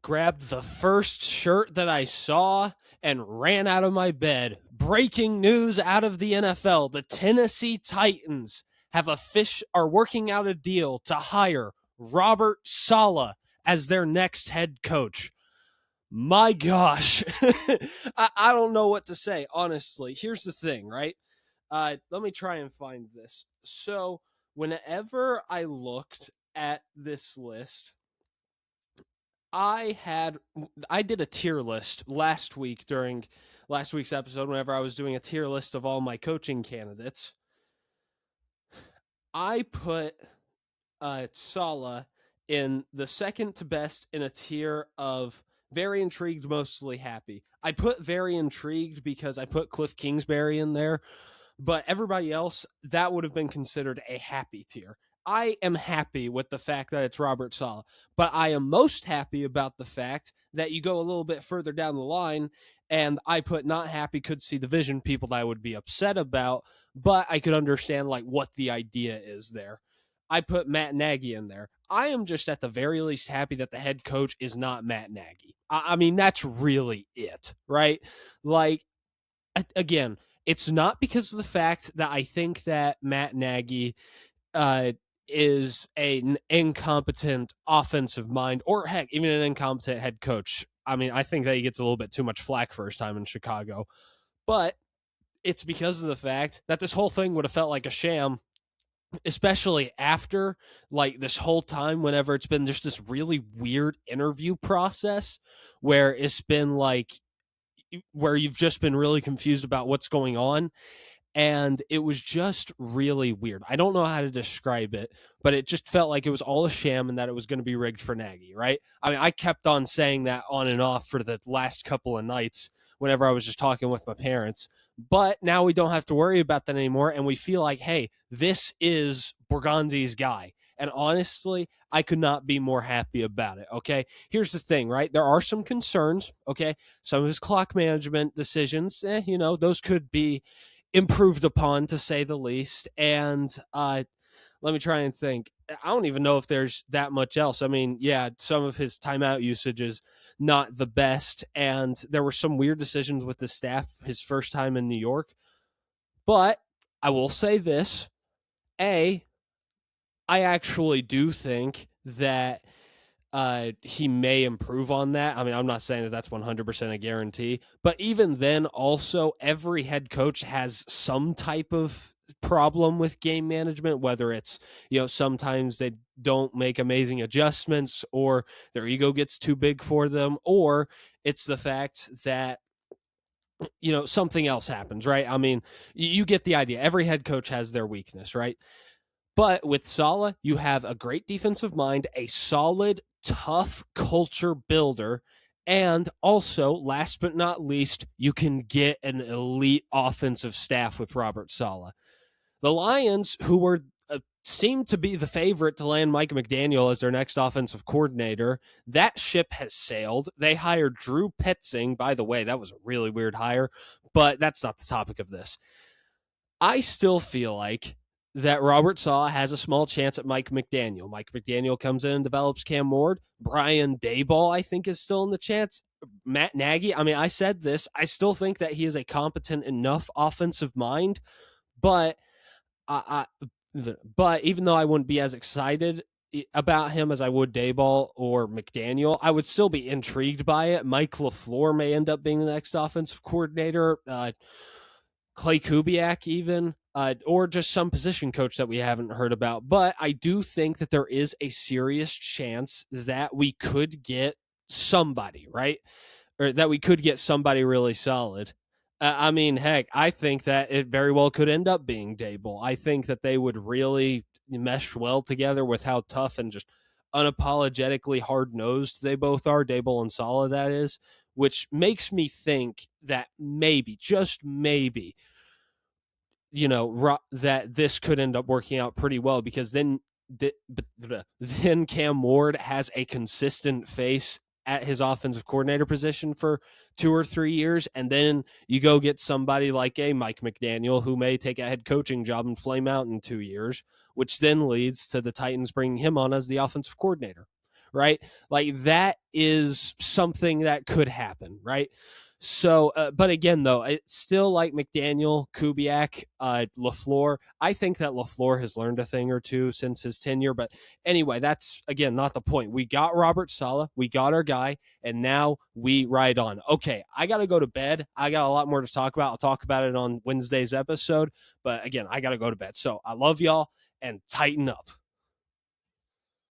grabbed the first shirt that I saw and ran out of my bed. Breaking news out of the NFL. The Tennessee Titans are working out a deal to hire Robert Saleh as their next head coach. My gosh. I don't know what to say, honestly. Here's the thing, right? Let me try and find this. So, whenever I looked at this list, I did a tier list last week during last week's episode whenever I was doing a tier list of all my coaching candidates. I put Saleh in the second to best in a tier of very intrigued, mostly happy. I put very intrigued because I put Cliff Kingsbury in there, but everybody else, that would have been considered a happy tier. I am happy with the fact that it's Robert Saleh, but I am most happy about the fact that you go a little bit further down the line, and I put not happy, could see the vision, people that I would be upset about, but I could understand like what the idea is there. I put Matt Nagy in there. I am just at the very least happy that the head coach is not Matt Nagy. I mean, that's really it, right? Like, again, it's not because of the fact that I think that Matt Nagy is an incompetent offensive mind, or heck, even an incompetent head coach. I mean, I think that he gets a little bit too much flack for his time in Chicago. But it's because of the fact that this whole thing would have felt like a sham, especially after like this whole time whenever it's been just this really weird interview process where it's been like where you've just been really confused about what's going on, and it was just really weird. I don't know how to describe it, but it just felt like it was all a sham and that it was going to be rigged for Nagy, right? I mean, I kept on saying that on and off for the last couple of nights whenever I was just talking with my parents. But now we don't have to worry about that anymore, and we feel like, hey, this is Borgonzi's guy. And honestly, I could not be more happy about it, okay? Here's the thing, right? There are some concerns, okay? Some of his clock management decisions, those could be improved upon, to say the least. And let me try and think. I don't even know if there's that much else. I mean, yeah, some of his timeout usage is not the best, and there were some weird decisions with the staff his first time in New York. But I will say this. I actually do think that he may improve on that. I mean, I'm not saying that that's 100% a guarantee, but even then, also, every head coach has some type of problem with game management, whether it's, sometimes they don't make amazing adjustments, or their ego gets too big for them, or it's the fact that, something else happens, right? I mean, you get the idea. Every head coach has their weakness, right? But with Saleh, you have a great defensive mind, a solid, tough culture builder, and also, last but not least, you can get an elite offensive staff with Robert Saleh. The Lions, who were seemed to be the favorite to land Mike McDaniel as their next offensive coordinator, that ship has sailed. They hired Drew Petzing. By the way, that was a really weird hire, but that's not the topic of this. I still feel like that Robert Saleh has a small chance at Mike McDaniel. Mike McDaniel comes in and develops Cam Ward. Brian Daboll, I think, is still in the chance. Matt Nagy, I mean, I said this. I still think that he is a competent enough offensive mind, but but even though I wouldn't be as excited about him as I would Daboll or McDaniel, I would still be intrigued by it. Mike LaFleur may end up being the next offensive coordinator. Clay Kubiak even, or just some position coach that we haven't heard about. But I do think that there is a serious chance that we could get somebody, right? Or that we could get somebody really solid. I mean, heck, I think that it very well could end up being Daboll. I think that they would really mesh well together with how tough and just unapologetically hard-nosed they both are, Daboll and Saleh, that is, which makes me think that maybe, just maybe, that this could end up working out pretty well, because then Cam Ward has a consistent face at his offensive coordinator position for 2 or 3 years, and then you go get somebody like a Mike McDaniel who may take a head coaching job and flame out in 2 years, which then leads to the Titans bringing him on as the offensive coordinator. right? Like that is something that could happen, right? So, but again, though, it's still like McDaniel, Kubiak, LaFleur. I think that LaFleur has learned a thing or two since his tenure. But anyway, that's, again, not the point. We got Robert Saleh. We got our guy. And now we ride on. Okay, I got to go to bed. I got a lot more to talk about. I'll talk about it on Wednesday's episode. But again, I got to go to bed. So I love y'all and tighten up.